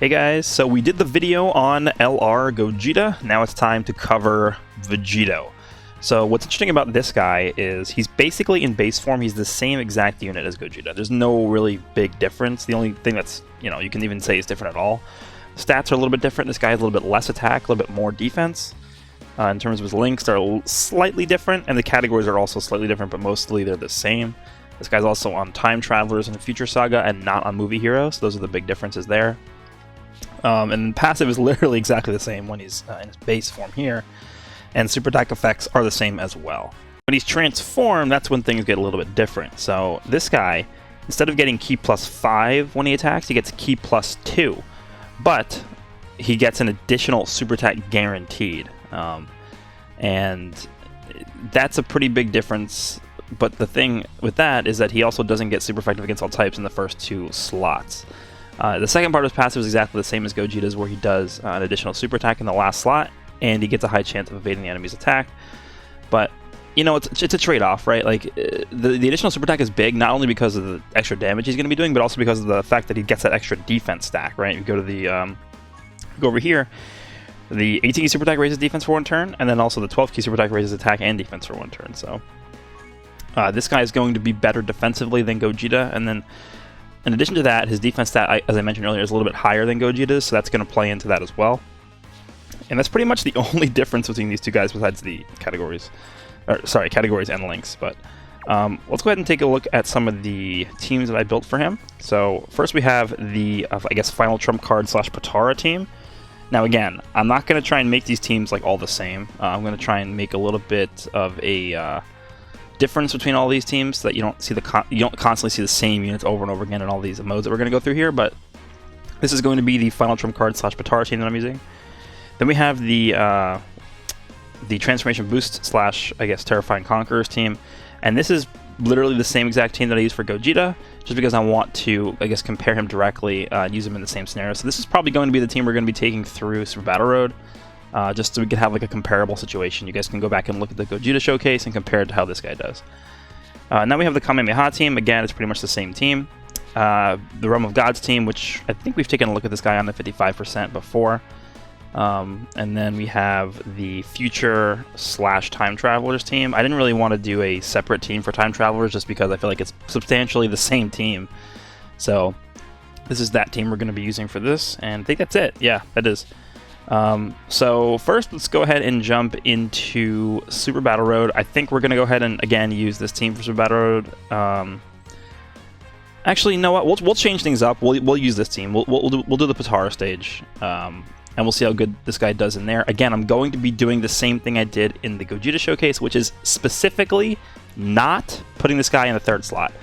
Hey guys, so we did the video on LR Gogeta, now it's time to cover Vegito. So what's interesting about this guy is he's basically in base form, he's the same exact unit as Gogeta. There's no really big difference. The only thing that's, you can even say is different at all. Stats are a little bit different. This guy has a little bit less attack, a little bit more defense. In terms of his links, they're slightly different, and the categories are also slightly different, but mostly they're the same. This guy's also on Time Travelers in the Future Saga and not on Movie Hero, so those are the big differences there. And passive is literally exactly the same when he's in his base form here, and super attack effects are the same as well. When he's transformed, that's when things get a little bit different. So this guy, instead of getting Ki +5 when he attacks, he gets Ki +2, but he gets an additional super attack guaranteed, and that's a pretty big difference. But the thing with that is that he also doesn't get super effective against all types in the first 2 slots. The second part of his passive is exactly the same as Gogeta's, where he does an additional super attack in the last slot, and he gets a high chance of evading the enemy's attack. But, it's a trade-off, right? Like, the additional super attack is big, not only because of the extra damage he's going to be doing, but also because of the fact that he gets that extra defense stack, right? You go to the, go over here, the 18 key super attack raises defense for 1 turn, and then also the 12 key super attack raises attack and defense for 1 turn, so... this guy is going to be better defensively than Gogeta, and then in addition to that, his defense stat, as I mentioned earlier, is a little bit higher than Gogeta's, so that's going to play into that as well. And that's pretty much the only difference between these two guys besides the categories. Categories and links. But let's go ahead and take a look at some of the teams that I built for him. So first we have the, I guess, Final Trump Card / Potara team. Now again, I'm not going to try and make these teams like all the same. I'm going to try and make a little bit of a... difference between all these teams, so that you don't constantly see the same units over and over again in all these modes that we're going to go through here. But this is going to be the Final Trump Card / Potara team that I'm using. Then we have the Transformation Boost / I guess Terrifying Conquerors team, and this is literally the same exact team that I use for Gogeta, just because I want to, I guess, compare him directly and use him in the same scenario. So this is probably going to be the team we're going to be taking through Super Battle Road. Just so we can have like a comparable situation. You guys can go back and look at the Gogeta showcase and compare it to how this guy does. Now we have the Kamehameha team. Again, it's pretty much the same team. The Realm of Gods team, which I think we've taken a look at this guy on the 55% before. And then we have the Future / Time Travelers team. I didn't really want to do a separate team for Time Travelers just because I feel like it's substantially the same team. So this is that team we're going to be using for this, and I think that's it. Yeah, that is. So first, let's go ahead and jump into Super Battle Road. I think we're going to go ahead and, again, use this team for Super Battle Road. Actually, you know what? We'll change things up. We'll use this team. We'll do the Potara stage, and we'll see how good this guy does in there. Again, I'm going to be doing the same thing I did in the Gogeta showcase, which is specifically not putting this guy in the 3rd slot.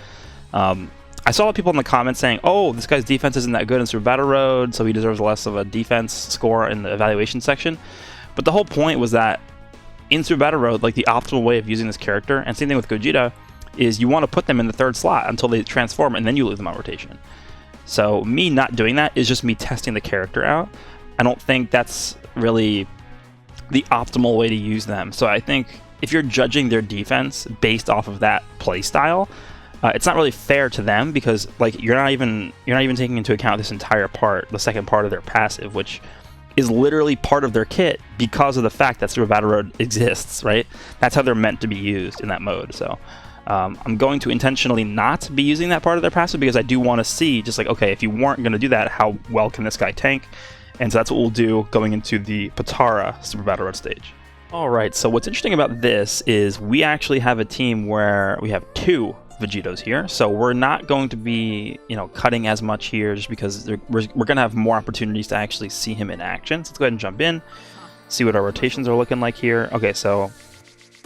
I saw a lot of people in the comments saying, oh, this guy's defense isn't that good in Super Battle Road, so he deserves less of a defense score in the evaluation section. But the whole point was that in Super Battle Road, like, the optimal way of using this character, and same thing with Gogeta, is you want to put them in the 3rd slot until they transform, and then you leave them on rotation. So me not doing that is just me testing the character out. I don't think that's really the optimal way to use them. So I think if you're judging their defense based off of that playstyle, it's not really fair to them, because like you're not even taking into account this entire part, the second part of their passive, which is literally part of their kit because of the fact that Super Battle Road exists, right? That's how they're meant to be used in that mode. So I'm going to intentionally not be using that part of their passive, because I do want to see, just like, okay, if you weren't going to do that, how well can this guy tank? And so that's what we'll do going into the Potara Super Battle Road stage. Alright, so what's interesting about this is we actually have a team where we have 2 Vegitos here, so we're not going to be, cutting as much here, just because we're going to have more opportunities to actually see him in action. So let's go ahead and jump in, see what our rotations are looking like here. Okay, so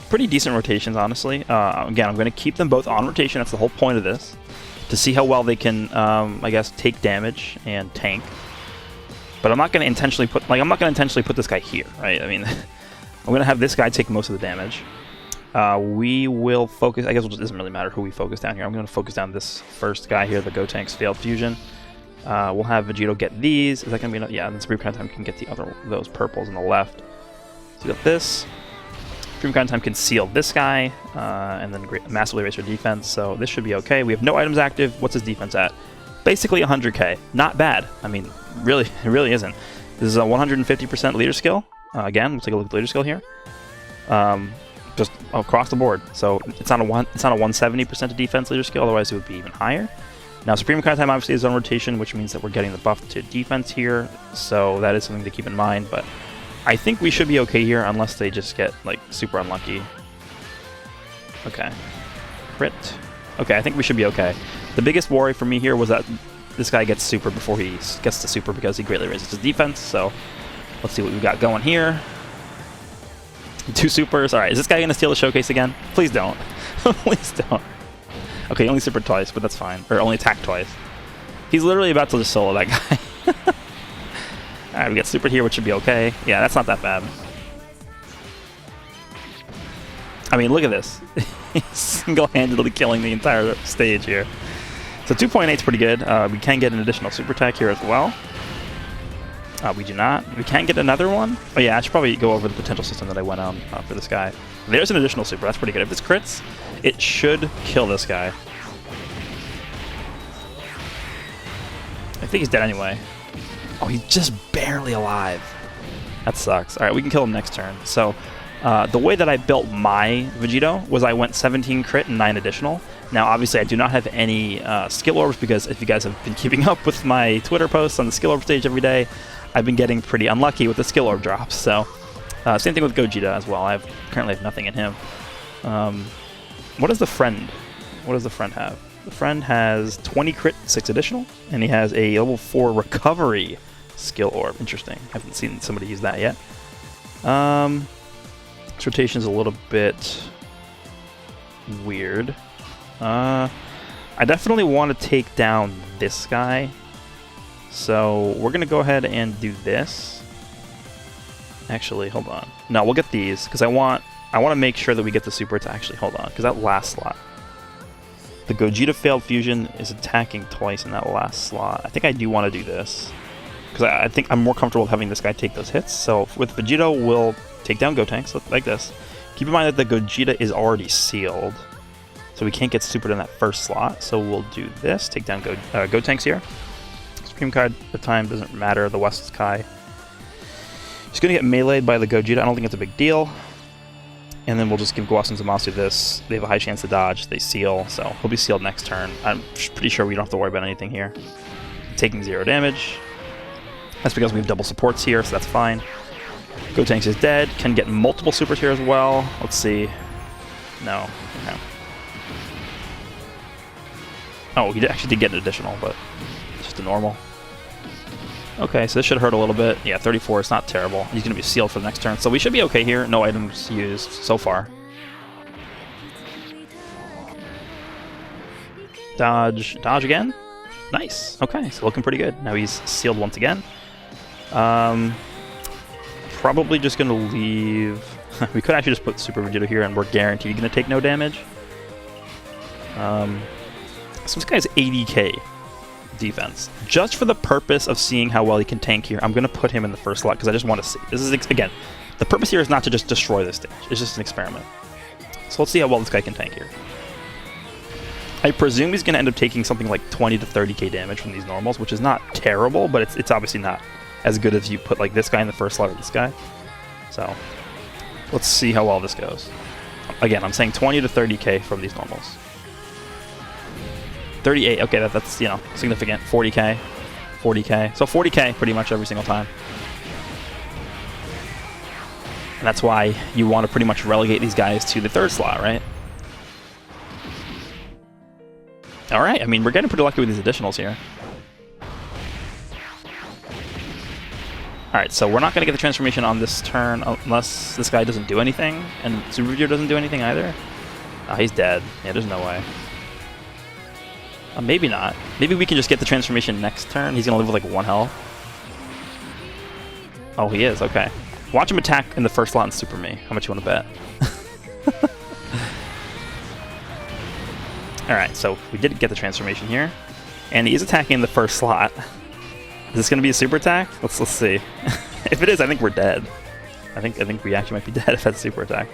pretty decent rotations, honestly. Again, I'm going to keep them both on rotation. That's the whole point of this, to see how well they can, I guess, take damage and tank. But I'm not going to intentionally put this guy here, right? I mean, I'm going to have this guy take most of the damage. We will focus, I guess it doesn't really matter who we focus down here. I'm going to focus down this first guy here, the Gotank's Failed Fusion. We'll have Vegito get these. Is that going to be enough? Yeah, and then Supreme Kind Time can get those purples on the left. So we got this. Supreme Kind Time can seal this guy, and then massively raise our defense, so this should be okay. We have no items active. What's his defense at? basically 100k. Not bad. I mean, really, it really isn't. This is a 150% leader skill. Again, we'll take a look at the leader skill here. Just across the board. So it's not a 170% of defense leader skill. Otherwise, it would be even higher. Now, Supreme Kai Time obviously is on rotation, which means that we're getting the buff to defense here. So that is something to keep in mind. But I think we should be okay here, unless they just get like super unlucky. Okay. Crit. Okay, I think we should be okay. The biggest worry for me here was that this guy gets super before he gets to super because he greatly raises his defense. So let's see what we've got going here. 2 supers. Alright, is this guy going to steal the showcase again? Please don't. Please don't. Okay, he only supered twice, but that's fine. Or only attacked twice. He's literally about to just solo that guy. Alright, we got supered here, which should be okay. Yeah, that's not that bad. I mean, look at this. He's single-handedly killing the entire stage here. So 2.8 is pretty good. We can get an additional super attack here as well. We do not. We can get another one. Oh yeah, I should probably go over the potential system that I went on for this guy. There's an additional super. That's pretty good. If this crits, it should kill this guy. I think he's dead anyway. Oh, he's just barely alive. That sucks. All right, we can kill him next turn. So the way that I built my Vegito was I went 17 crit and 9 additional. Now, obviously, I do not have any skill orbs because if you guys have been keeping up with my Twitter posts on the skill orb stage every day, I've been getting pretty unlucky with the skill orb drops. So, same thing with Gogeta as well. I currently have nothing in him. What is the friend? What does the friend have? The friend has 20 crit, 6 additional, and he has a level 4 recovery skill orb. Interesting. I haven't seen somebody use that yet. This rotation is a little bit weird. I definitely want to take down this guy. So we're going to go ahead and do this. Actually, hold on. No, we'll get these because I want to make sure that we get the super attack. Actually, hold on, because that last slot. The Gogeta failed fusion is attacking twice in that last slot. I think I do want to do this because I think I'm more comfortable with having this guy take those hits. So with Vegito, we'll take down Gotenks like this. Keep in mind that the Gogeta is already sealed, so we can't get supered in that first slot. So we'll do this, take down Gotenks here. Supreme Kai the time doesn't matter, the West Kai. He's going to get meleeed by the Gogeta, I don't think it's a big deal. And then we'll just give Guasu and Zamasu this. They have a high chance to dodge, they seal, so he'll be sealed next turn. I'm pretty sure we don't have to worry about anything here. Taking 0 damage. That's because we have double supports here, so that's fine. Gotenks is dead, can get multiple supers here as well. Let's see. No. Okay. Oh, he actually did get an additional, but just a normal. Okay, so this should hurt a little bit. Yeah, 34 is not terrible. He's going to be sealed for the next turn, so we should be okay here. No items used so far. Dodge. Dodge again? Nice. Okay, so looking pretty good. Now he's sealed once again. Probably just going to leave... we could actually just put Super Vegito here, and we're guaranteed going to take no damage. So this guy's 80k defense. Just for the purpose of seeing how well he can tank here, I'm going to put him in the first slot because I just want to see. This is, again, the purpose here is not to just destroy this stage. It's just an experiment. So let's see how well this guy can tank here. I presume he's going to end up taking something like 20 to 30k damage from these normals, which is not terrible, but it's obviously not as good as you put like this guy in the first slot or this guy. So let's see how well this goes. Again, I'm saying 20 to 30k from these normals. 38, okay, that's, you know, significant. 40k, 40k. So 40k pretty much every single time. And that's why you want to pretty much relegate these guys to the third slot, right? Alright, I mean, we're getting pretty lucky with these additionals here. Alright, so we're not going to get the transformation on this turn unless this guy doesn't do anything, and Super Vegito doesn't do anything either. Oh, he's dead. Yeah, there's no way. Maybe not. Maybe we can just get the transformation next turn. He's going to live with like 1 health. Oh, he is. Okay. Watch him attack in the first slot and super me. How much you want to bet? Alright, so we did get the transformation here. And he is attacking in the first slot. Is this going to be a super attack? Let's see. If it is, I think we're dead. I think we actually might be dead if that's a super attack.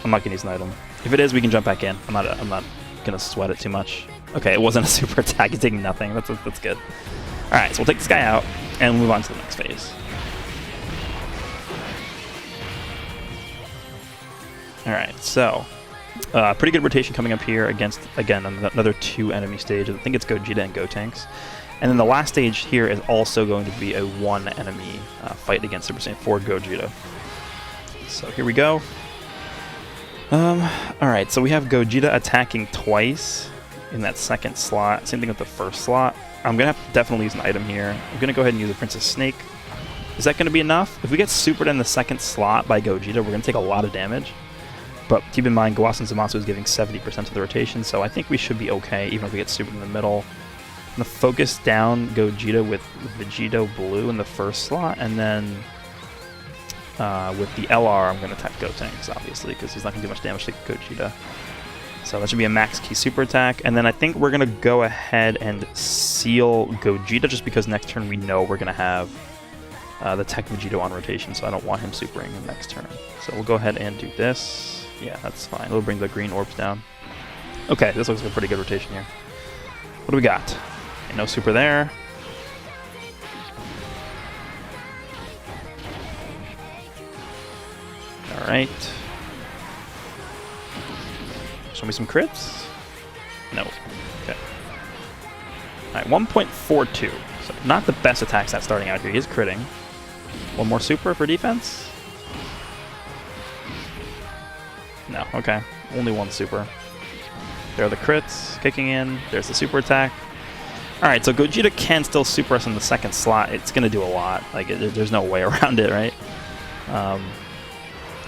I'm not going to use an item. If it is, we can jump back in. I'm not gonna sweat it too much. Okay, it wasn't a super attack. He's taking nothing. That's good. Alright, so we'll take this guy out and move on to the next phase. Alright, so pretty good rotation coming up here against, again, another 2 enemy stage. I think it's Gogeta and Gotenks. And then the last stage here is also going to be a 1 enemy fight against Super Saiyan 4 Gogeta. So here we go. Alright, so we have Gogeta attacking twice in that second slot. Same thing with the first slot. I'm going to have to definitely use an item here. I'm going to go ahead and use the Princess Snake. Is that going to be enough? If we get supered in the second slot by Gogeta, we're going to take a lot of damage. But keep in mind, Gowasan Zamasu is giving 70% of the rotation, so I think we should be okay, even if we get supered in the middle. I'm going to focus down Gogeta with Vegito Blue in the first slot, and then with the LR, I'm going to attack Gotenks, obviously, because he's not going to do much damage to Gogeta. So that should be a max key super attack, and then I think we're going to go ahead and seal Gogeta, just because next turn we know we're going to have the TEQ Vegito on rotation, so I don't want him supering the next turn. So we'll go ahead and do this. Yeah, that's fine. We'll bring the green orbs down. Okay, this looks like a pretty good rotation here. What do we got? Okay, no super there. Alright. Show me some crits? No. Okay. Alright, 1.42. So not the best attack stat starting out here. He is critting. One more super for defense? No, okay. Only 1 super. There are the crits kicking in. There's the super attack. Alright, so Gogeta can still super us in the second slot. It's going to do a lot. Like, there's no way around it, right?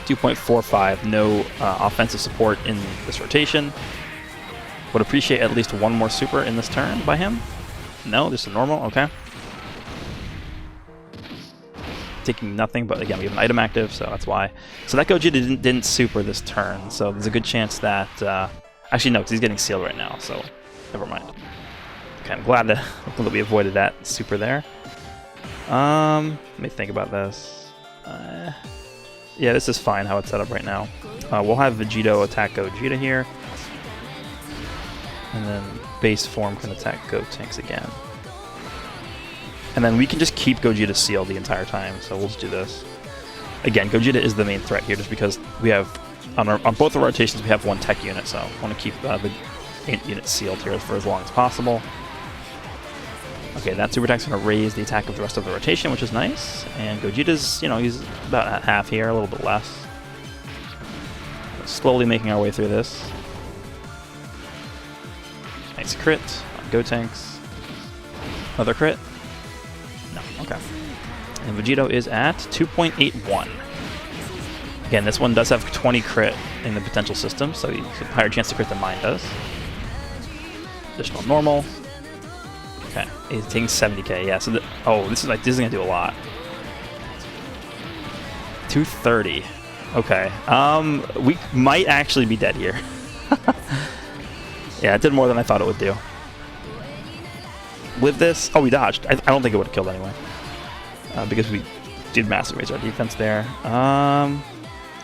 2.45, no offensive support in this rotation. Would appreciate at least 1 more super in this turn by him. No, just a normal, okay. Taking nothing, but again, we have an item active, so that's why. So that Gogeta didn't super this turn, so there's a good chance that... actually, no, because he's getting sealed right now, so never mind. Okay, I'm glad that we avoided that super there. Let me think about this. Yeah, this is fine how it's set up right now. We'll have Vegito attack Gogeta here. And then base form can attack Gotenks again. And then we can just keep Gogeta sealed the entire time, so we'll just do this. Again, Gogeta is the main threat here just because we have, on both of our rotations, we have 1 TEQ unit, so I want to keep the unit sealed here for as long as possible. Okay, that super attack's going to raise the attack of the rest of the rotation, which is nice. And Gogeta's, you know, he's about at half here, a little bit less. Slowly making our way through this. Nice crit on Gotenks. Another crit. No, okay. And Vegito is at 2.81. Again, this one does have 20 crit in the potential system, so he has a higher chance to crit than mine does. Additional normal. Okay, he's taking 70k, yeah, so this is gonna do a lot. 230. Okay. We might actually be dead here. Yeah, it did more than I thought it would do. With this, oh, we dodged. I don't think it would have killed anyway. Because we did massive raise our defense there.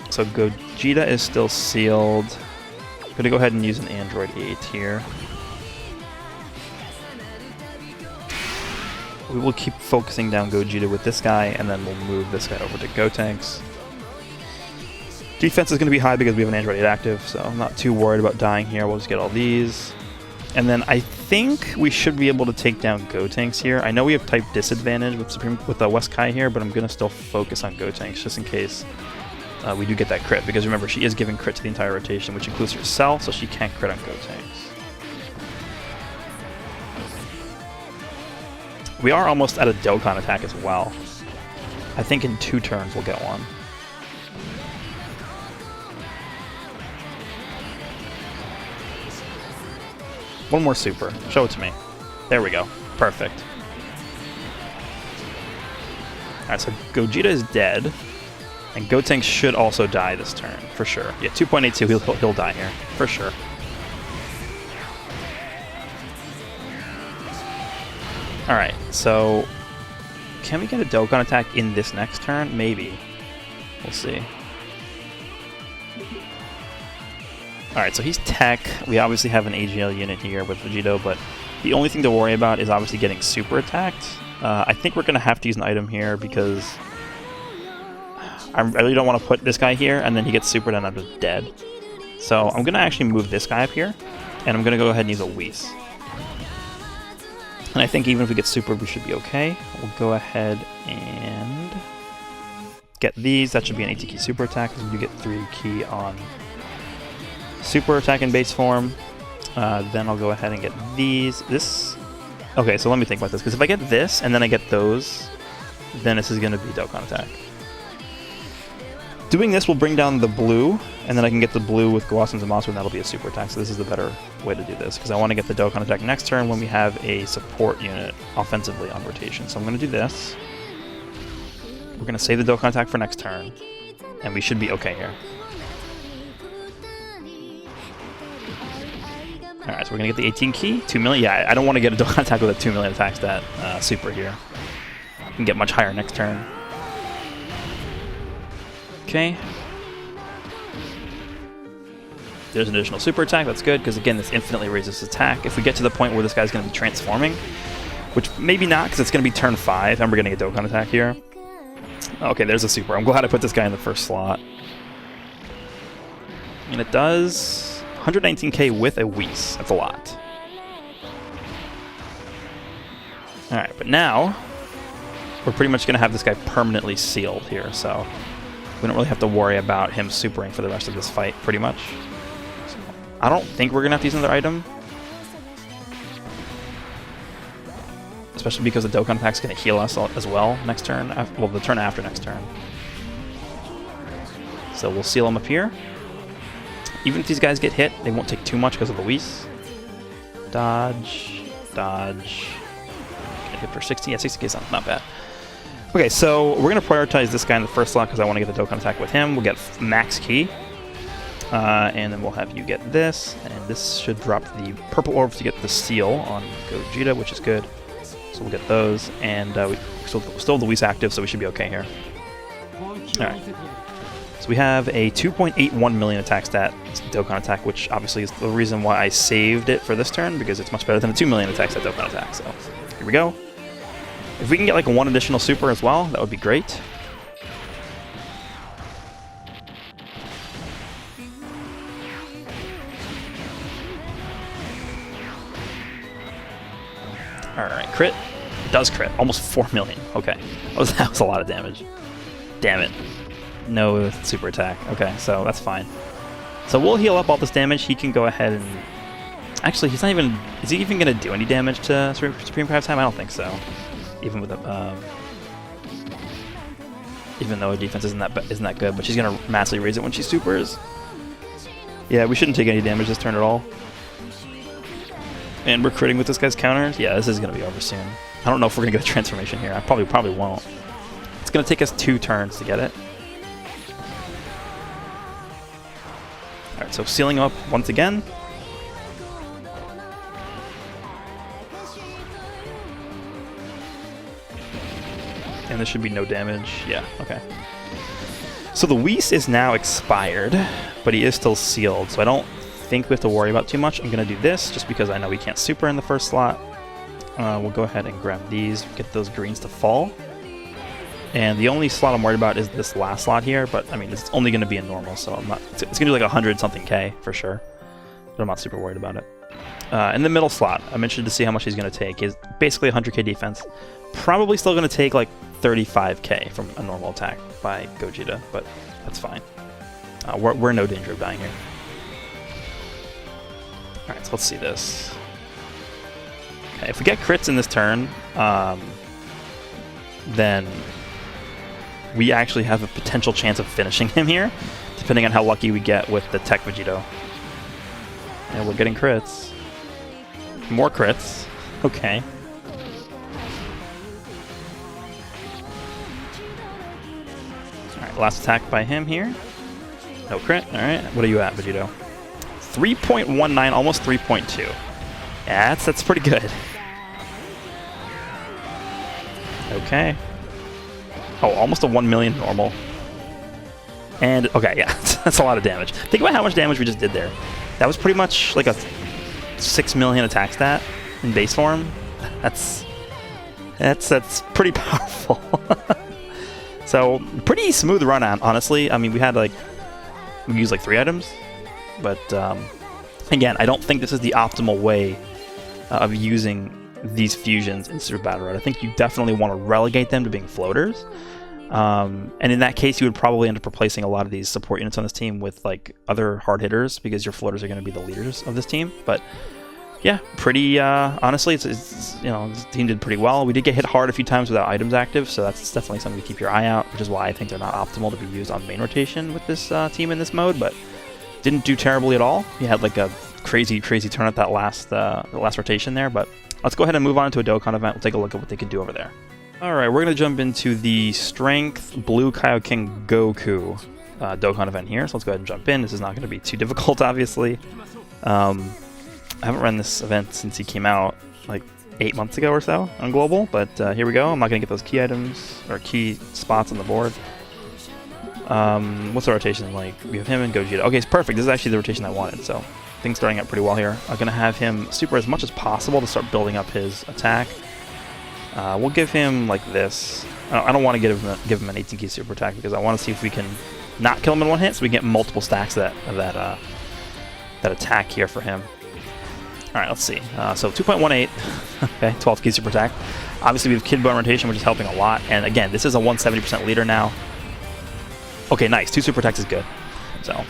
So Gogeta is still sealed. I'm gonna go ahead and use an Android 8 here. We will keep focusing down Gogeta with this guy, and then we'll move this guy over to Gotenks. Defense is going to be high because we have an Android 8 active, so I'm not too worried about dying here. We'll just get all these. And then I think we should be able to take down Gotenks here. I know we have type disadvantage with West Kai here, but I'm going to still focus on Gotenks just in case we do get that crit. Because remember, she is giving crit to the entire rotation, which includes herself, so she can't crit on Gotenks. We are almost at a Dokkan attack as well. I think in 2 turns we'll get one. One more super. Show it to me. There we go. Perfect. Alright, so Gogeta is dead. And Gotenks should also die this turn, for sure. Yeah, 2.82, he'll die here, for sure. Alright, so can we get a Dokkan attack in this next turn? Maybe. We'll see. Alright, so he's TEQ. We obviously have an AGL unit here with Vegito, but the only thing to worry about is obviously getting super attacked. I think we're going to have to use an item here because I really don't want to put this guy here and then he gets supered and I'm just dead. So I'm going to actually move this guy up here and I'm going to go ahead and use a Whis. And I think even if we get super, we should be okay. We'll go ahead and get these. That should be an ATK super attack because you get 3 key on super attack in base form. Then I'll go ahead and get these. Okay, so let me think about this, because if I get this and then I get those, then this is going to be Dokkan attack. Doing this will bring down the blue, and then I can get the blue with Gowasu and Zamasu, and that'll be a super attack. So this is the better way to do this, because I want to get the Dokkan attack next turn when we have a support unit offensively on rotation. So I'm going to do this. We're going to save the Dokkan attack for next turn, and we should be okay here. Alright, so we're going to get the 18 key, 2 million. Yeah, I don't want to get a Dokkan attack with a 2 million attack stat super here. I can get much higher next turn. Okay. There's an additional super attack, that's good, because again, this infinitely raises attack. If we get to the point where this guy's going to be transforming, which maybe not, because it's going to be turn 5, and we're getting a Dokkan attack here. Okay, there's a super. I'm glad I put this guy in the first slot. And it does 119k with a Whis. That's a lot. Alright, but now we're pretty much going to have this guy permanently sealed here, so we don't really have to worry about him supering for the rest of this fight, pretty much. So I don't think we're going to have to use another item. Especially because the Dokkan attack's going to heal us as well next turn. Well, the turn after next turn. So we'll seal him up here. Even if these guys get hit, they won't take too much because of the Whis. Dodge, dodge. Can I hit for 60? Yeah, 60k is not bad. Okay, so we're going to prioritize this guy in the first slot because I want to get the Dokkan attack with him. We'll get max key. And then we'll have you get this. And this should drop the purple orbs to get the seal on Gogeta, which is good. So we'll get those. And we still have the Whis active, so we should be okay here. Alright. So we have a 2.81 million attack stat Dokkan attack, which obviously is the reason why I saved it for this turn, because it's much better than a 2 million attack stat Dokkan attack. So here we go. If we can get like 1 additional super as well, that would be great. Alright, crit. It does crit. Almost 4 million. Okay. That was a lot of damage. Damn it. No super attack. Okay, so that's fine. So we'll heal up all this damage. He can go ahead and... Actually, he's not even... Is he even going to do any damage to Supreme Crab Time? I don't think so. Even with a... even though her defense isn't that good, but she's going to massively raise it when she supers. Yeah, we shouldn't take any damage this turn at all. And we're critting with this guy's counters. Yeah, this is going to be over soon. I don't know if we're going to get a transformation here. I probably won't. It's going to take us 2 turns to get it. Alright, so sealing up once again. And there should be no damage. Yeah, okay. So the Whis is now expired, but he is still sealed, so I don't think we have to worry about too much. I'm going to do this just because I know we can't super in the first slot. We'll go ahead and grab these, get those greens to fall. And the only slot I'm worried about is this last slot here, but I mean, it's only going to be a normal, so I'm not. It's going to be like 100-something K for sure, but I'm not super worried about it. In the middle slot, I'm interested to see how much he's going to take. He's basically 100k defense. Probably still going to take like 35k from a normal attack by Gogeta, but that's fine. We're in no danger of dying here. Alright, so let's see this. Okay, if we get crits in this turn, then we actually have a potential chance of finishing him here, depending on how lucky we get with the TEQ Vegito. And we're getting crits. More crits. Okay. Alright, last attack by him here. No crit. Alright, what are you at, Vegito? 3.19, almost 3.2. Yeah, that's pretty good. Okay. Oh, almost a 1 million normal. And, okay, yeah, that's a lot of damage. Think about how much damage we just did there. That was pretty much like a 6 million attack stat in base form. That's pretty powerful. So pretty smooth run on, honestly. I mean, we used like 3 items, but again, I don't think this is the optimal way of using these fusions in Super Battle Road. I think you definitely want to relegate them to being floaters. And in that case, you would probably end up replacing a lot of these support units on this team with like other hard hitters, because your floaters are going to be the leaders of this team. But yeah, pretty honestly, it's you know, this team did pretty well. We did get hit hard a few times without items active, so that's definitely something to keep your eye out, which is why I think they're not optimal to be used on main rotation with this team in this mode. But didn't do terribly at all. You had like a crazy turn at that last rotation there. But let's go ahead and move on to a Dokkan event. We'll take a look at what they can do over there. Alright, we're going to jump into the Strength Blue Kaioken Goku Dokkan event here. So let's go ahead and jump in. This is not going to be too difficult, obviously. I haven't run this event since he came out like 8 months ago or so on Global, but here we go. I'm not going to get those key items or key spots on the board. What's the rotation like? We have him and Gogeta. Okay, it's perfect. This is actually the rotation I wanted, so things starting out pretty well here. I'm going to have him super as much as possible to start building up his attack. We'll give him like this. I don't want to give him an 18 key super attack, because I want to see if we can not kill him in one hit, so we get multiple stacks of that attack here for him. All right, let's see. So 2.18, okay, 12 key super attack. Obviously, we have Kid Bone rotation, which is helping a lot. And again, this is a 170% leader now. Okay, nice. 2 super attacks is good. So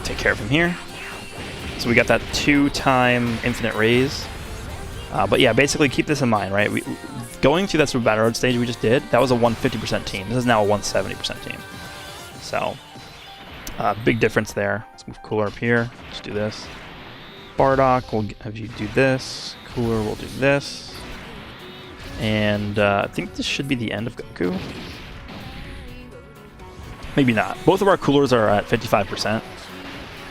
take care of him here. So we got that 2-time infinite raise. But yeah, basically keep this in mind, right? Going through that Super Battle Road stage we just did, that was a 150% team. This is now a 170% team. So, big difference there. Let's move Cooler up here. Let's do this. Bardock, we'll have you do this. Cooler will do this. And I think this should be the end of Goku. Maybe not. Both of our Coolers are at 55%.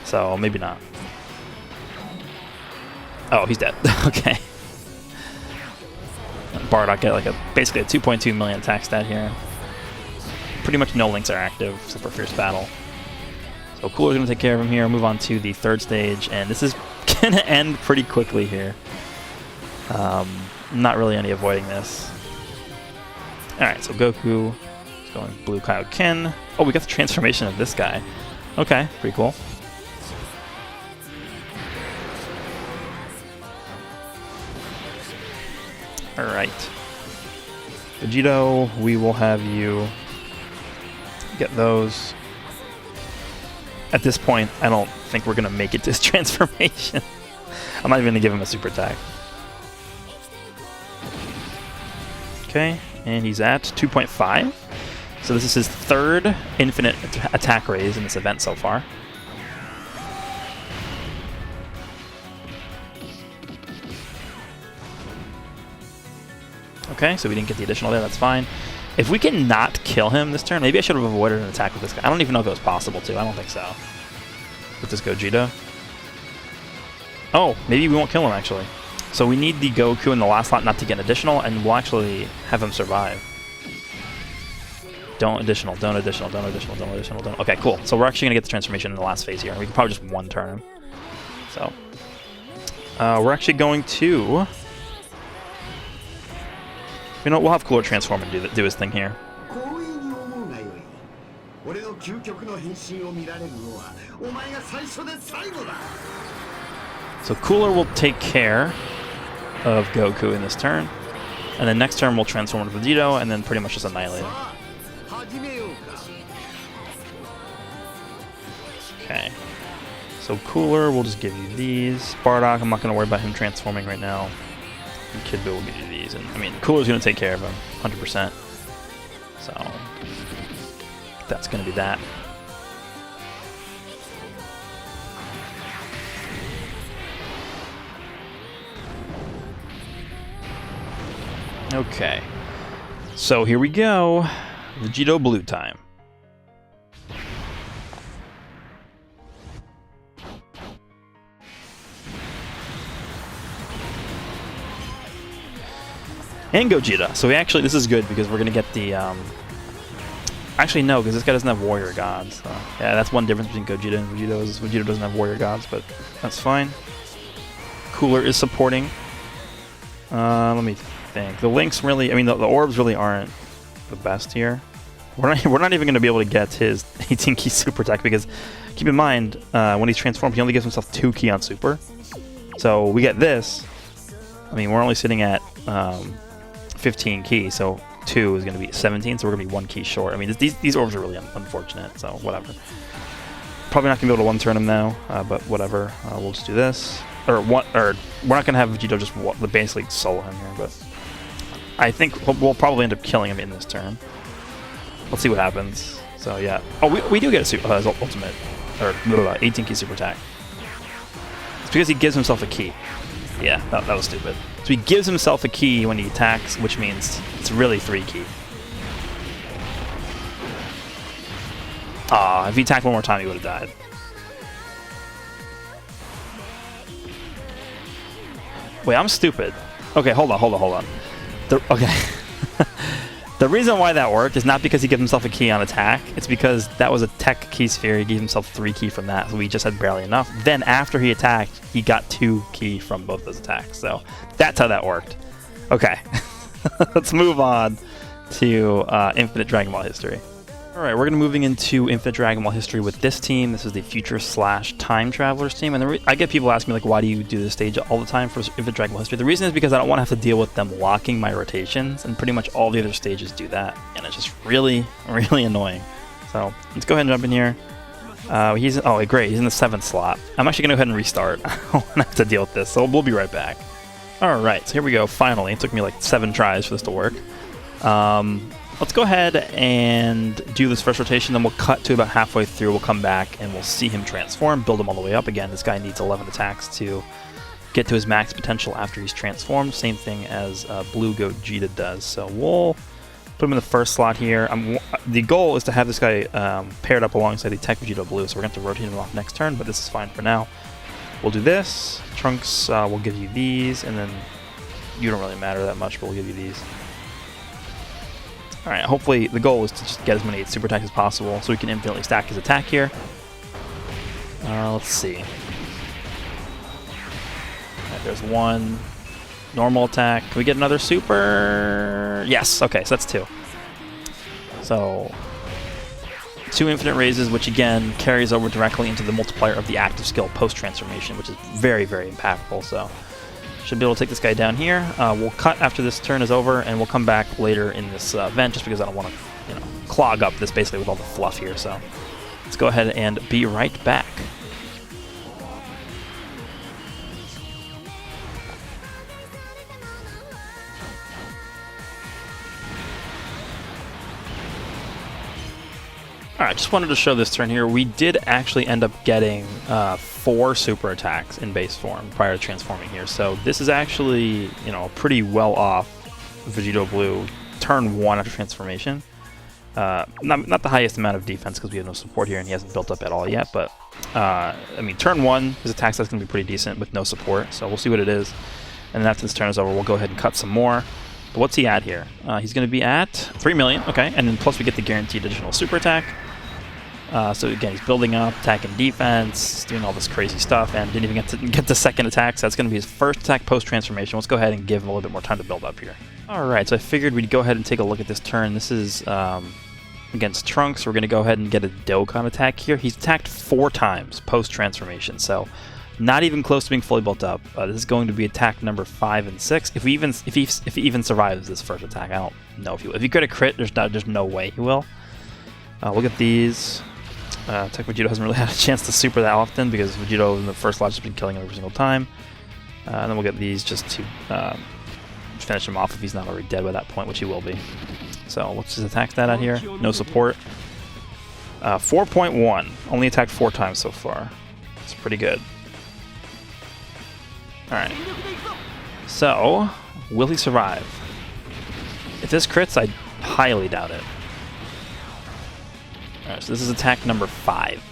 So, maybe not. Oh, he's dead. Okay. Bardock get like basically a 2.2 million attack stat here. Pretty much no links are active except for Fierce Battle. So Cooler's going to take care of him here. Move on to the 3rd stage, and this is going to end pretty quickly here. Not really any avoiding this. Alright, so Goku is going Blue Kaioken. Oh, we got the transformation of this guy. Okay, pretty cool. Alright. Vegito, we will have you get those. At this point, I don't think we're going to make it this transformation. I'm not even going to give him a super attack. Okay, and he's at 2.5. So this is his 3rd infinite attack raise in this event so far. Okay, so we didn't get the additional there, that's fine. If we can not kill him this turn, maybe I should have avoided an attack with this guy. I don't even know if it was possible to. I don't think so. With this Gogeta. Oh, maybe we won't kill him, actually. So we need the Goku in the last slot not to get an additional, and we'll actually have him survive. Don't additional, don't additional, don't additional, don't additional, don't... Okay, cool. So we're actually going to get the transformation in the last phase here. We can probably just one turn him. So, we're actually going to... You know, we'll have Cooler transform and do his thing here. So Cooler will take care of Goku in this turn, and then next turn we'll transform into Vegito, and then pretty much just annihilate him. Okay. So Cooler, we'll just give you these. Bardock, I'm not going to worry about him transforming right now. And Kid Buu will give you these, and I mean, Cooler's going to take care of him, 100%. So that's going to be that. Okay, so here we go. Vegito Blue time. And Gogeta. So we actually, this is good because we're going to get the... Actually, no, because this guy doesn't have Warrior Gods. So. Yeah, that's one difference between Gogeta and Vegito. Is Vegito doesn't have Warrior Gods, but that's fine. Cooler is supporting. Let me think. The links really, I mean, the orbs really aren't the best here. We're not even going to be able to get his 18 key super attack because, keep in mind, when he's transformed, he only gives himself 2 key on super. So we get this. I mean, we're only sitting at 15 key, so 2 is going to be 17, so we're going to be 1 key short. I mean, these orbs are really unfortunate, so whatever. Probably not going to be able to one-turn him now, but whatever. We'll just do this. Or we're not going to have Vegito just basically solo him here, but I think we'll probably end up killing him in this turn. Let's see what happens. So yeah. Oh, we do get a his ultimate, or 18 key super attack. It's because he gives himself a key. Yeah, that was stupid. So he gives himself a key when he attacks, which means it's really 3 key. Ah, if he attacked one more time, he would have died. Wait, I'm stupid. Okay, hold on. Okay. The reason why that worked is not because he gives himself a key on attack. It's because that was a TEQ key sphere. He gave himself 3 key from that, so we just had barely enough. Then after he attacked, he got 2 key from both those attacks. So that's how that worked. Okay. Let's move on to Infinite Dragon Ball history. Alright, we're going to moving into Infinite Dragon Ball history with this team. This is the Future/Time Travelers team. And I get people asking me, like, why do you do this stage all the time for Infinite Dragon Ball history? The reason is because I don't want to have to deal with them locking my rotations, and pretty much all the other stages do that. And it's just really, really annoying. So, let's go ahead and jump in here. Oh, great, he's in the 7th slot. I'm actually going to go ahead and restart. I don't want to have to deal with this, so we'll be right back. Alright, so here we go, finally. It took me like 7 tries for this to work. Let's go ahead and do this first rotation, then we'll cut to about halfway through, we'll come back, and we'll see him transform, build him all the way up. Again, this guy needs 11 attacks to get to his max potential after he's transformed, same thing as Blue Gogeta does. So we'll put him in the first slot here. The goal is to have this guy paired up alongside the TEQ Vegito Blue, so we're going to have to rotate him off next turn, but this is fine for now. We'll do this. Trunks, we'll give you these, and then you don't really matter that much, but we'll give you these. Alright, hopefully the goal is to just get as many super attacks as possible so we can infinitely stack his attack here. Let's see. Alright, there's 1 normal attack. Can we get another super? Yes, okay, so that's 2. So, 2 infinite raises, which again carries over directly into the multiplier of the active skill post-transformation, which is very, very impactful. So, should be able to take this guy down here. We'll cut after this turn is over, and we'll come back later in this event just because I don't want to, clog up this basically with all the fluff here. So let's go ahead and be right back. Alright, just wanted to show this turn here. We did actually end up getting 4 super attacks in base form prior to transforming here. So this is actually, a pretty well off Vegito Blue turn 1 after transformation. Not the highest amount of defense because we have no support here and he hasn't built up at all yet, but I mean, turn 1, his attack set's going to be pretty decent with no support, so we'll see what it is. And then after this turn is over, we'll go ahead and cut some more. But what's he at here? He's going to be at 3 million, okay, and then plus we get the guaranteed additional super attack. So again, he's building up, attack and defense, doing all this crazy stuff, and didn't even get the second attack, so that's going to be his first attack post-transformation. Let's go ahead and give him a little bit more time to build up here. Alright, so I figured we'd go ahead and take a look at this turn. This is against Trunks. We're going to go ahead and get a Dokkan attack here. He's attacked 4 times post-transformation, so not even close to being fully built up. This is going to be attack number 5 and 6. If he even survives this first attack, I don't know if he will. If he could have crit, there's no way he will. Look at these. TEQ Vegito hasn't really had a chance to super that often because Vegito in the first lot has been killing him every single time. And then we'll get these just to finish him off if he's not already dead by that point, which he will be. So what's his attack stat out here? No support. 4.1. Only attacked 4 times so far. It's pretty good. Alright. So, will he survive? If this crits, I highly doubt it. Alright, so this is attack number 5.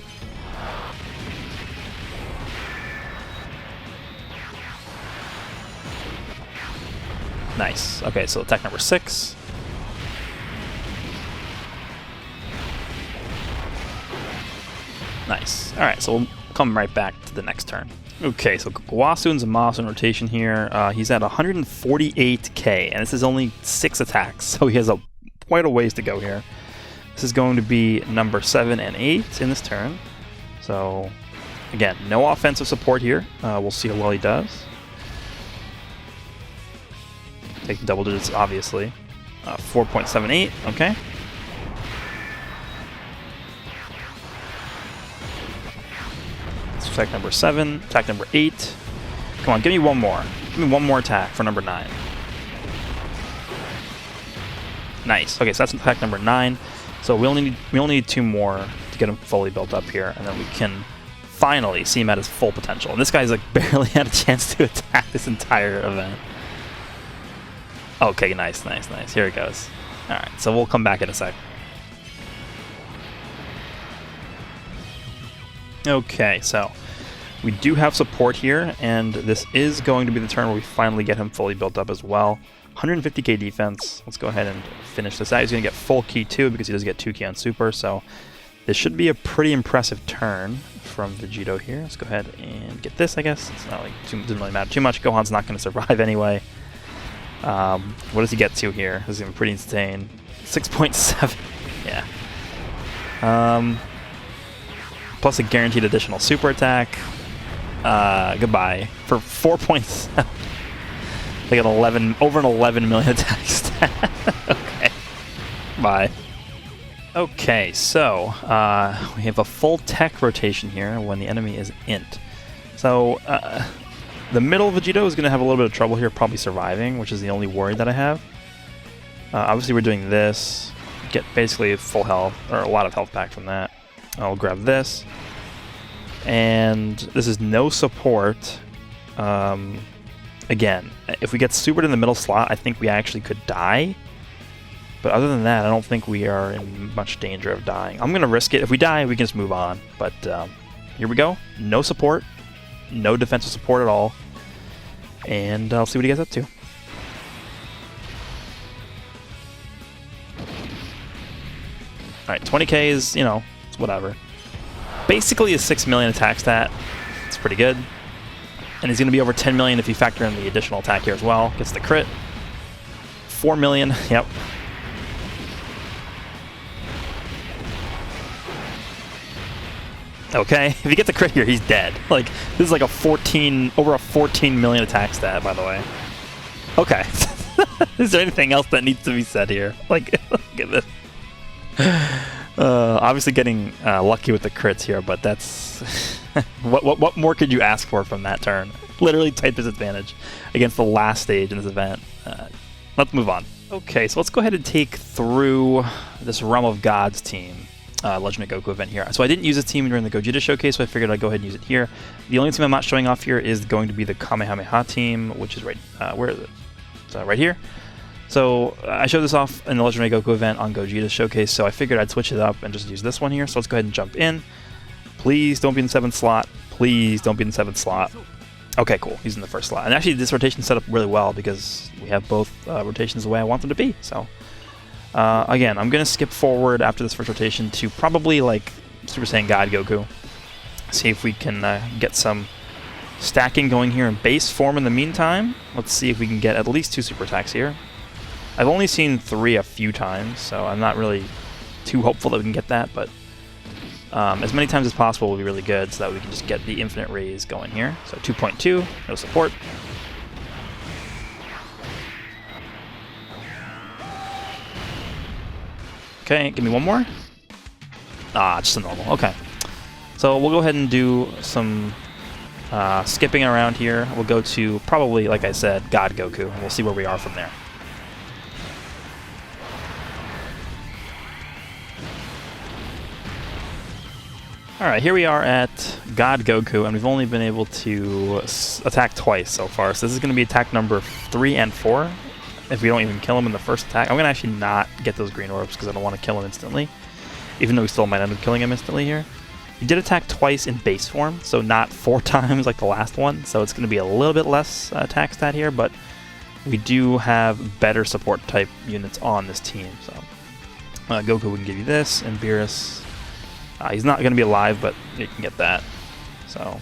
Nice. Okay, so attack number 6. Nice. Alright, so we'll come right back to the next turn. Okay, so Goku and Zamasu in rotation here. He's at 148k, and this is only 6 attacks, so he has quite a ways to go here. This is going to be number 7 and 8 in this turn. So, again, no offensive support here. We'll see how well he does. Taking double digits, obviously. 4.78, okay. Attack number 7, attack number 8. Come on, give me one more. Give me one more attack for number 9. Nice. Okay, so that's attack number 9. So we only need 2 more to get him fully built up here, and then we can finally see him at his full potential. And this guy's like barely had a chance to attack this entire event. Okay, nice. Here it goes. All right, so we'll come back in a sec. Okay, so we do have support here, and this is going to be the turn where we finally get him fully built up as well. 150k defense. Let's go ahead and finish this out. He's going to get full key too because he does get 2 key on super, so this should be a pretty impressive turn from Vegito here. Let's go ahead and get this, I guess. It's not like doesn't really matter too much. Gohan's not going to survive anyway. What does he get to here? This is even pretty insane. 6.7. Yeah. Plus a guaranteed additional super attack. Goodbye. For 4.7. Like over an 11 million attack stat. Okay. Bye. Okay, so we have a full TEQ rotation here when the enemy is int. So the middle Vegito is going to have a little bit of trouble here, probably surviving, which is the only worry that I have. Obviously, we're doing this. Get basically full health, or a lot of health back from that. I'll grab this. And this is no support. Again, if we get supered in the middle slot, I think we actually could die. But other than that, I don't think we are in much danger of dying. I'm going to risk it. If we die, we can just move on. But here we go. No support. No defensive support at all. And I'll see what he gets up to. Alright, 20k is, you know, it's whatever. Basically a 6 million attack stat. It's pretty good. And he's going to be over 10 million if you factor in the additional attack here as well. Gets the crit. 4 million. Yep. Okay, if he gets a crit here, he's dead. Like, this is like over a 14 million attack stat, by the way. Okay. Is there anything else that needs to be said here? Like, look at this. Obviously getting lucky with the crits here, but that's... what more could you ask for from that turn? Literally type disadvantage against the last stage in this event. Let's move on. Okay, so let's go ahead and take through this Realm of Gods team. Legend of Goku event here. So I didn't use this team during the Gogeta showcase, so I figured I'd go ahead and use it here. The only team I'm not showing off here is going to be the Kamehameha team, which is right, where is it? It's right here. So I showed this off in the Legend of Goku event on Gogeta showcase, so I figured I'd switch it up and just use this one here. So let's go ahead and jump in. Please don't be in the 7th slot. Please don't be in the 7th slot. Okay, cool. He's in the 1st slot. And actually, this rotation set up really well because we have both rotations the way I want them to be. So again, I'm going to skip forward after this first rotation to probably like Super Saiyan God Goku. See if we can get some stacking going here in base form in the meantime. Let's see if we can get at least 2 super attacks here. I've only seen 3 a few times, so I'm not really too hopeful that we can get that, but as many times as possible will be really good so that we can just get the infinite rays going here. So 2.2, no support. Okay, give me one more. Ah, just a normal. Okay. So we'll go ahead and do some skipping around here. We'll go to probably, like I said, God Goku, and we'll see where we are from there. Alright, here we are at God Goku, and we've only been able to attack twice so far. So this is going to be attack number 3 and 4. If we don't even kill him in the first attack. I'm going to actually not get those green orbs because I don't want to kill him instantly. Even though we still might end up killing him instantly here. He did attack twice in base form, so not 4 times like the last one. So it's going to be a little bit less attack stat here, but we do have better support type units on this team. So Goku, we can give you this, and Beerus. He's not going to be alive, but you can get that. So,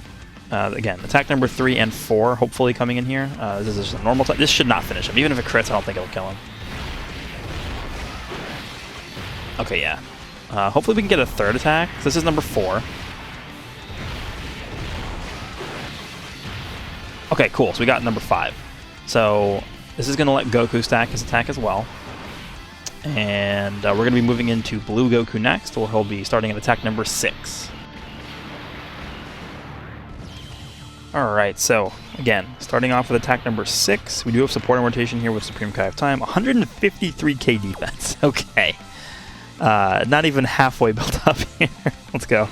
again, attack number 3 and 4 hopefully coming in here. This is just a normal attack. This should not finish him. Even if it crits, I don't think it'll kill him. Okay, yeah. Hopefully we can get a third attack. This is number 4. Okay, cool. So we got number 5. So this is going to let Goku stack his attack as well. And we're going to be moving into Blue Goku next, where he'll be starting at attack number 6. Alright, so again, starting off with attack number 6. We do have support and rotation here with Supreme Kai of Time. 153k defense. Okay. Not even halfway built up here. Let's go.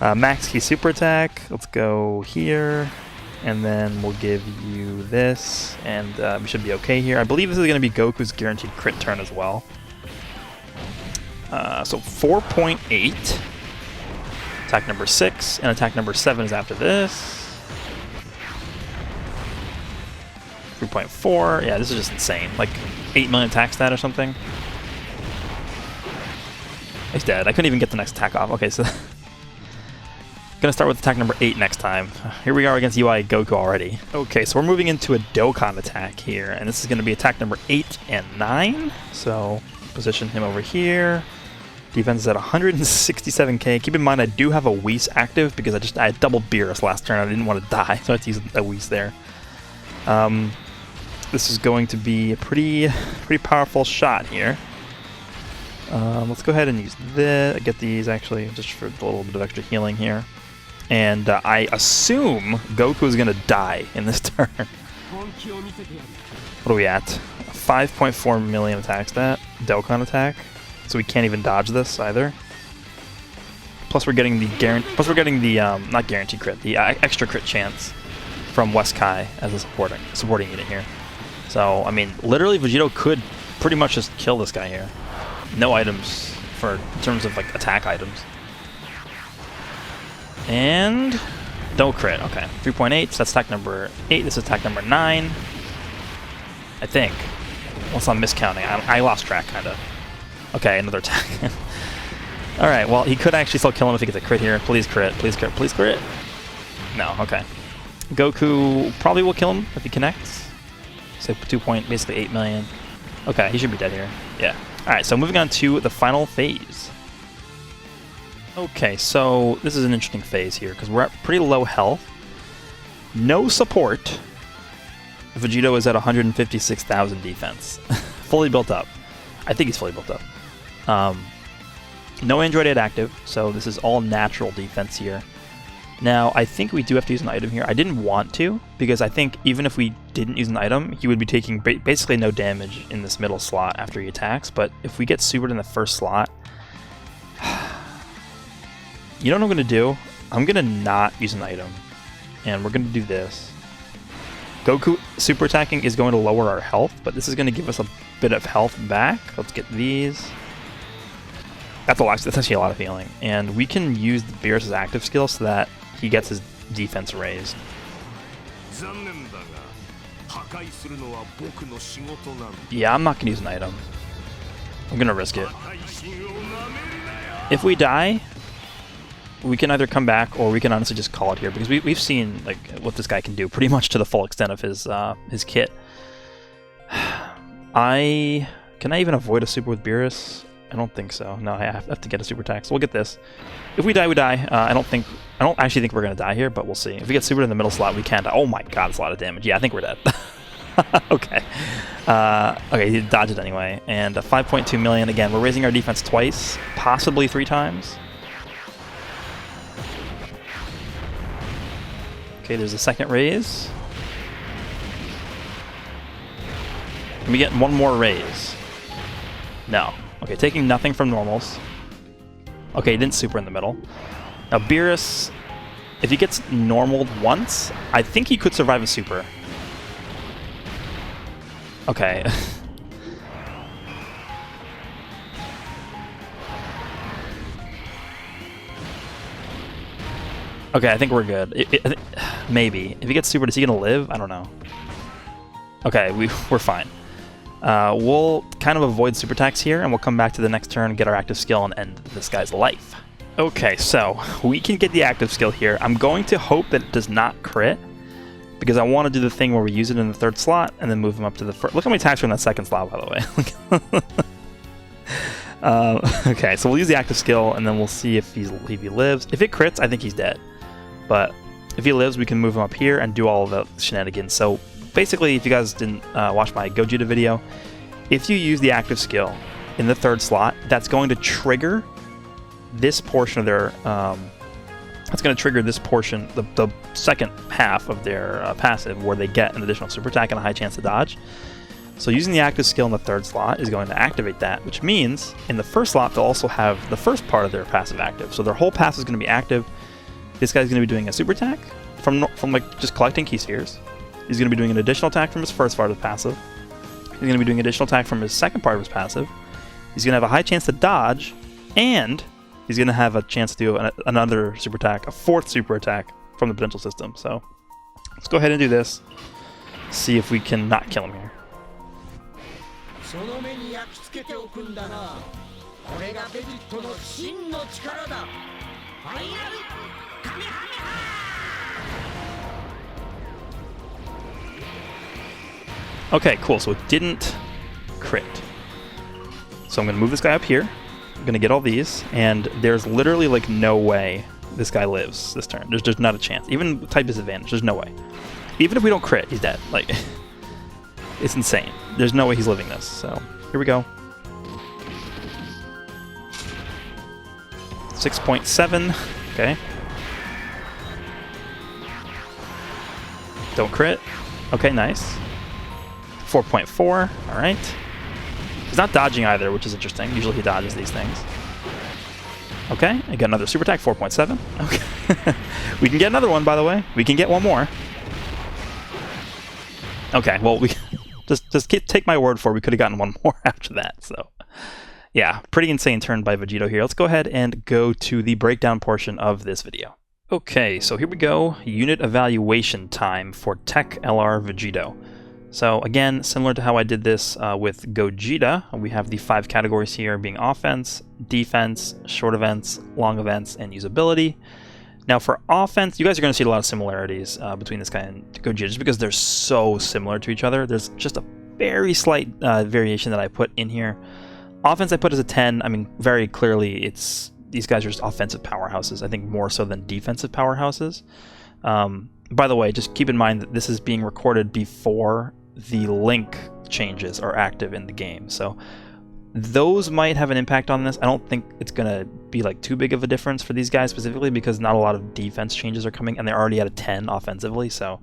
Max Ki Super Attack. Let's go here. And then we'll give you this, and we should be okay here. I believe this is going to be Goku's guaranteed crit turn as well. So 4.8. Attack number 6, and attack number 7 is after this. 3.4. Yeah, this is just insane. Like 8 million attack stat or something. He's dead. I couldn't even get the next attack off. Okay, so gonna start with attack number 8 next time. Here we are against UI Goku already. Okay, so we're moving into a Dokkan attack here, and this is gonna be attack number 8 and 9. So position him over here. Defense is at 167k. Keep in mind I do have a Whis active because I had double Beerus last turn. I didn't want to die, so I had to use a Whis there. This is going to be a pretty powerful shot here. Let's go ahead and use this. Get these actually just for a little bit of extra healing here. And I assume Goku is going to die in this turn. What are we at? 5.4 million attack stat. Dokkan attack. So we can't even dodge this either. Plus we're getting the not guaranteed crit, the extra crit chance from West Kai as a supporting unit here. So I mean, literally Vegito could pretty much just kill this guy here. No items in terms of like attack items. And no crit. Okay, 3.8. So that's attack number 8. This is attack number 9. I think. Unless I'm miscounting. I lost track kind of. Okay, another attack. All right. Well, he could actually still kill him if he gets a crit here. Please crit. Please crit. Please crit. No. Okay. Goku probably will kill him if he connects. So basically 8 million. Okay, he should be dead here. Yeah. Alright, so moving on to the final phase. Okay, so this is an interesting phase here, because we're at pretty low health. No support. Vegito is at 156,000 defense. Fully built up. I think he's fully built up. No Android 8 active, so this is all natural defense here. Now, I think we do have to use an item here. I didn't want to, because I think even if we didn't use an item, he would be taking basically no damage in this middle slot after he attacks. But if we get supered in the first slot, you know what I'm going to do? I'm going to not use an item, and we're going to do this. Goku super attacking is going to lower our health, but this is going to give us a bit of health back. Let's get these. That's actually a lot of healing. And we can use the Beerus' active skill so that he gets his defense raised. Yeah, I'm not going to use an item. I'm going to risk it. If we die, we can either come back or we can honestly just call it here, because we've seen like what this guy can do pretty much to the full extent of his kit. Can I even avoid a super with Beerus? I don't think so. No, I have to get a super attack. So we'll get this. If we die, we die. I don't actually think we're gonna die here, but we'll see. If we get super in the middle slot, we can die. Oh my god, it's a lot of damage. Yeah, I think we're dead. Okay. Okay, he dodged it anyway. And 5.2 million. Again, we're raising our defense twice, possibly 3 times. Okay, there's a second raise. Can we get one more raise? No. Okay, taking nothing from normals. Okay, he didn't super in the middle. Now Beerus, if he gets normaled once, I think he could survive a super. Okay. Okay, I think we're good. Maybe. If he gets super, is he going to live? I don't know. Okay, we're fine. We'll kind of avoid super attacks here, and we'll come back to the next turn, get our active skill, and end this guy's life. Okay, so we can get the active skill here. I'm going to hope that it does not crit, because I want to do the thing where we use it in the third slot and then move him up to the first. Look how many attacks are in that second slot, by the way. Okay, so we'll use the active skill and then we'll see if he lives. If it crits, I think he's dead. But if he lives, we can move him up here and do all of the shenanigans. So basically, if you guys didn't watch my Gogeta video, if you use the active skill in the third slot, that's going to trigger this portion of their that's going to trigger this portion, the second half of their passive, where they get an additional super attack and a high chance to dodge. So using the active skill in the third slot is going to activate that, which means in the first slot they'll also have the first part of their passive active. So their whole passive is going to be active. This guy's going to be doing a super attack from like just collecting key spheres. He's going to be doing an additional attack from his first part of his passive. He's going to be doing an additional attack from his second part of his passive. He's going to have a high chance to dodge, and he's going to have a chance to do another super attack, a fourth super attack from the potential system. So let's go ahead and do this. See if we can not kill him here. Okay, cool. So it didn't crit. So I'm going to move this guy up here. I'm going to get all these, and there's literally like no way this guy lives this turn. There's just not a chance. Even with type disadvantage, there's no way. Even if we don't crit, he's dead. Like, it's insane. There's no way he's living this. So here we go. 6.7. Okay. Don't crit. Okay, nice. 4.4. All right. He's not dodging either, which is interesting. Usually he dodges these things. Okay, I got another super attack, 4.7. Okay. We can get another one, by the way. We can get one more. Okay, well, we just take my word for it. We could have gotten one more after that. So, yeah, pretty insane turn by Vegito here. Let's go ahead and go to the breakdown portion of this video. Okay, so here we go. Unit evaluation time for TEQ LR Vegito. So again, similar to how I did this with Gogeta, we have the 5 categories here being offense, defense, short events, long events, and usability. Now for offense, you guys are going to see a lot of similarities between this guy and Gogeta, just because they're so similar to each other. There's just a very slight variation that I put in here. Offense I put as a 10. I mean, very clearly these guys are just offensive powerhouses, I think more so than defensive powerhouses. By the way, just keep in mind that this is being recorded before the link changes are active in the game, so those might have an impact on this. I don't think it's gonna be like too big of a difference for these guys specifically, because not a lot of defense changes are coming, and they're already at a 10 offensively, so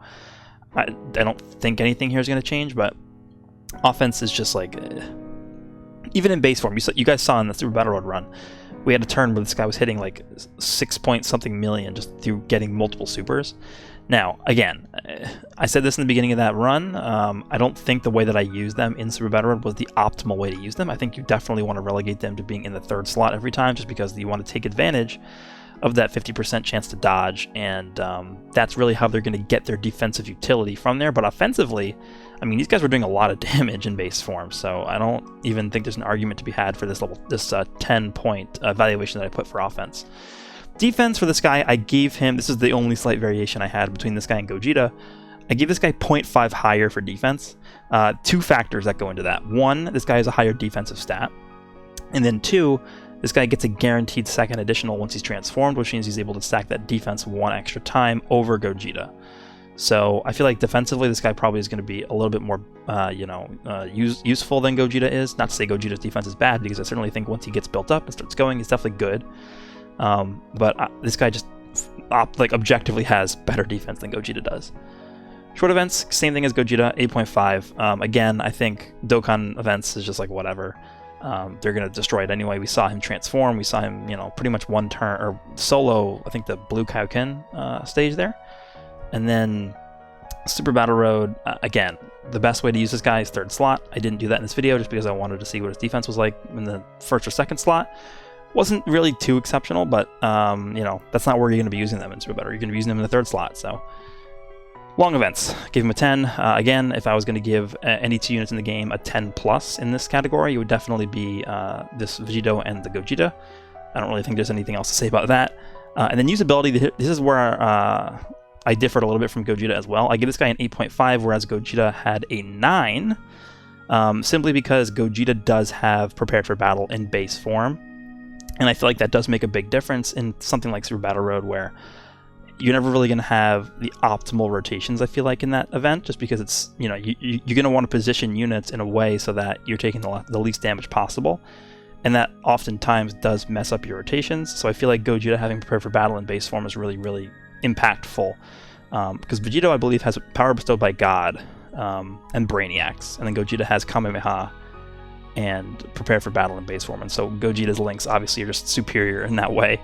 I don't think anything here is gonna change. But offense is just like, even in base form, you guys saw in the Super Battle Road run, we had a turn where this guy was hitting like 6 point something million just through getting multiple supers. Now, again, I said this in the beginning of that run, I don't think the way that I used them in Super Battle Road was the optimal way to use them. I think you definitely want to relegate them to being in the third slot every time, just because you want to take advantage of that 50% chance to dodge, and that's really how they're going to get their defensive utility from there. But offensively, I mean, these guys were doing a lot of damage in base form, so I don't even think there's an argument to be had for this 10-point evaluation that I put for offense. Defense for this guy, I gave him, this is the only slight variation I had between this guy and Gogeta, I gave this guy 0.5 higher for defense. 2 factors that go into that. 1, this guy has a higher defensive stat, and then 2, this guy gets a guaranteed second additional once he's transformed, which means he's able to stack that defense 1 extra time over Gogeta. So I feel like defensively, this guy probably is going to be a little bit more, useful than Gogeta is. Not to say Gogeta's defense is bad, because I certainly think once he gets built up and starts going, he's definitely good. But this guy just objectively has better defense than Gogeta does. Short events, same thing as Gogeta, 8.5. Again, I think Dokkan events is just like whatever. They're going to destroy it anyway. We saw him transform. We saw him, pretty much one turn, or solo, I think the Blue Kaioken stage there. And then Super Battle Road, again, the best way to use this guy is third slot. I didn't do that in this video just because I wanted to see what his defense was like in the first or second slot. Wasn't really too exceptional, but, that's not where you're going to be using them in Super Battle. You're going to be using them in the third slot, so. Long events, gave him a 10. Again, if I was going to give any 2 units in the game a 10 plus in this category, it would definitely be this Vegito and the Gogeta. I don't really think there's anything else to say about that. And then usability, this is where I differed a little bit from Gogeta as well. I give this guy an 8.5, whereas Gogeta had a 9, simply because Gogeta does have Prepared for Battle in base form. And I feel like that does make a big difference in something like Super Battle Road, where you're never really going to have the optimal rotations, I feel like, in that event, just because it's, you know, you're going to want to position units in a way so that you're taking the least damage possible. And that oftentimes does mess up your rotations. So I feel like Gogeta having Prepared for Battle in base form is really, really impactful. Because Vegito, I believe, has power bestowed by God and Brainiacs. And then Gogeta has Kamehameha and Prepare for Battle in base form, and so Gogeta's links obviously are just superior in that way.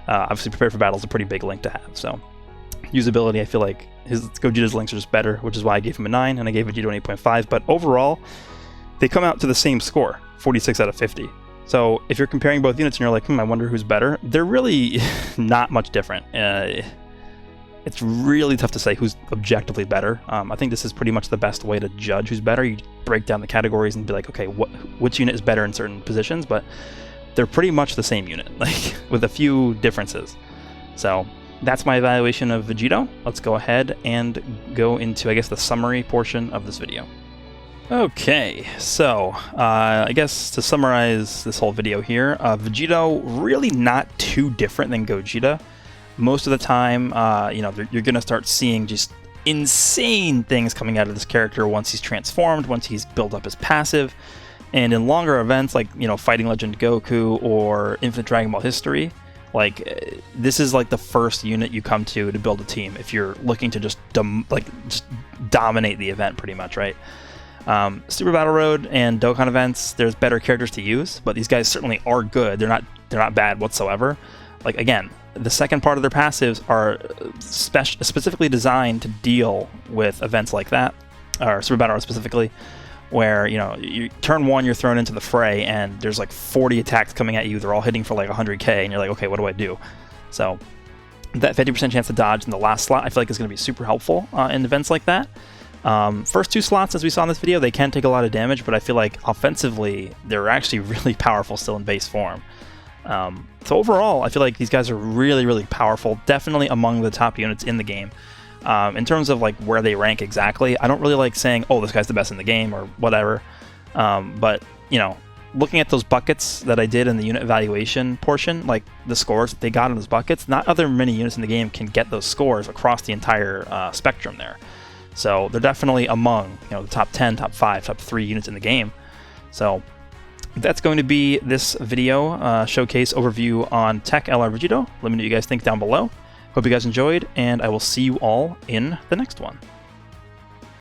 Obviously, Prepare for Battle is a pretty big link to have, so usability, I feel like Gogeta's links are just better, which is why I gave him a 9, and I gave Vegito an 8.5, but overall, they come out to the same score, 46 out of 50. So if you're comparing both units and you're like, I wonder who's better, they're really not much different. It's really tough to say who's objectively better. I think this is pretty much the best way to judge who's better. You break down the categories and be like, okay, which unit is better in certain positions, but they're pretty much the same unit, like with a few differences. So that's my evaluation of Vegito. Let's go ahead and go into, I guess, the summary portion of this video. Okay, so I guess to summarize this whole video here, Vegito really not too different than Gogeta. Most of the time, you know, you're going to start seeing just insane things coming out of this character once he's transformed, once he's built up his passive. And in longer events, like, you know, Fighting Legend Goku or Infinite Dragon Ball History, like, this is like the first unit you come to build a team if you're looking to just dominate the event pretty much, right? Super Battle Road and Dokkan events, there's better characters to use, but these guys certainly are good. They're not bad whatsoever. Like, again, the second part of their passives are specifically designed to deal with events like that, or Super Battle Road specifically, where, you know, turn 1, you're thrown into the fray, and there's like 40 attacks coming at you. They're all hitting for like 100k, and you're like, okay, what do I do? So that 50% chance to dodge in the last slot, I feel like is going to be super helpful in events like that. First 2 slots, as we saw in this video, they can take a lot of damage, but I feel like offensively, they're actually really powerful still in base form. So overall, I feel like these guys are really, really powerful, definitely among the top units in the game. In terms of like where they rank exactly, I don't really like saying, oh, this guy's the best in the game or whatever. But, you know, looking at those buckets that I did in the unit evaluation portion, like the scores that they got in those buckets, not other many units in the game can get those scores across the entire spectrum there. So they're definitely among, you know, the top 10, top 5, top 3 units in the game. So that's going to be this video showcase overview on TEQ LR Vegito. Let me know what you guys think down below. Hope you guys enjoyed, and I will see you all in the next one.